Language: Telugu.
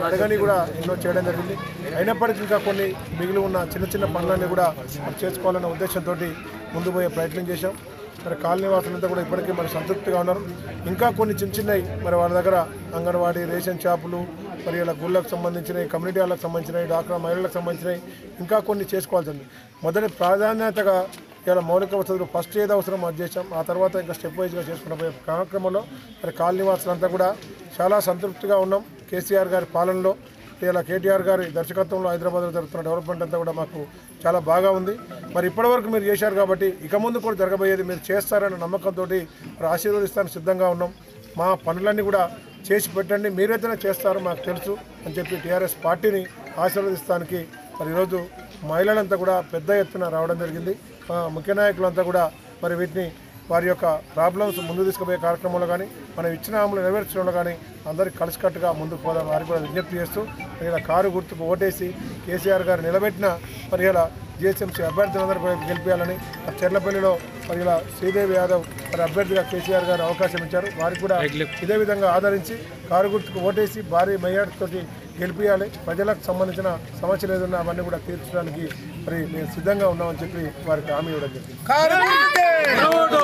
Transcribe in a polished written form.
అడగని కూడా ఎన్నో చేయడం జరిగింది. అయినప్పటికీ ఇంకా కొన్ని మిగిలి ఉన్న చిన్న చిన్న పనులన్నీ కూడా చేసుకోవాలన్న ఉద్దేశంతో ముందు పోయే ప్రయత్నం చేశాం. మరి కాలనీ వాసులంతా కూడా ఇప్పటికీ మరి సంతృప్తిగా ఉన్నారు. ఇంకా కొన్ని చిన్న చిన్నవి మరి వాళ్ళ దగ్గర అంగన్వాడీ, రేషన్ షాపులు, మరి ఇలా గుళ్ళకు సంబంధించినవి, కమ్యూనిటీ హాల్లకు సంబంధించినవి, డాక్రా మహిళలకు సంబంధించినవి ఇంకా కొన్ని చేసుకోవాల్సి ఉంది. మొదటి ప్రాధాన్యతగా ఇలా మౌలిక వసతులు ఫస్ట్ ఏది అవసరం అది చేసాం. ఆ తర్వాత ఇంకా స్టెప్ వైజ్గా చేసుకున్న పోయే కార్యక్రమంలో మరి కాలనీ వాసులంతా కూడా చాలా సంతృప్తిగా ఉన్నాం. కేసీఆర్ గారి పాలనలో ఇలా కేటీఆర్ గారి దర్శకత్వంలో హైదరాబాద్లో జరుగుతున్న డెవలప్మెంట్ అంతా కూడా మాకు చాలా బాగా ఉంది. మరి ఇప్పటివరకు మీరు చేశారు కాబట్టి ఇక ముందు కూడా జరగబోయేది మీరు చేస్తారన్న నమ్మకంతో మరి ఆశీర్వదిస్తానికి సిద్ధంగా ఉన్నాం. మా పనులన్నీ కూడా చేసి పెట్టండి, మీరైతేనే చేస్తారో మాకు తెలుసు అని చెప్పి టీఆర్ఎస్ పార్టీని ఆశీర్వదిస్తానికి మరి ఈరోజు మహిళలంతా కూడా పెద్ద ఎత్తున రావడం జరిగింది. ముఖ్య నాయకులంతా కూడా మరి వీటిని వారి యొక్క ప్రాబ్లమ్స్ ముందు తీసుకుపోయే కార్యక్రమంలో కానీ మనం ఇచ్చిన హామీలు నెరవేర్చడంలో కానీ అందరికీ కలిసికట్టుగా ముందుకు పోదాం వారికి కూడా విజ్ఞప్తి చేస్తూ మరి ఇలా కారు గుర్తుకు ఓటేసి కేసీఆర్ గారు నిలబెట్టిన మరి ఇలా జిహెచ్ఎంసీ అభ్యర్థులందరూ గెలిపించాలని చెర్లపల్లిలో మరి ఇలా శ్రీదేవి యాదవ్ మరి అభ్యర్థిగా కేసీఆర్ గారు అవకాశం ఇచ్చారు. వారికి కూడా ఇదే విధంగా ఆదరించి కారు గుర్తుకు ఓటేసి భారీ మెజార్టీతోటి గెలిపించాలి. ప్రజలకు సంబంధించిన సమస్యలు ఏదన్నా అవన్నీ కూడా తీర్చడానికి మరి మేము సిద్ధంగా ఉన్నామని చెప్పి వారికి హామీ ఇవ్వడం జరిగింది.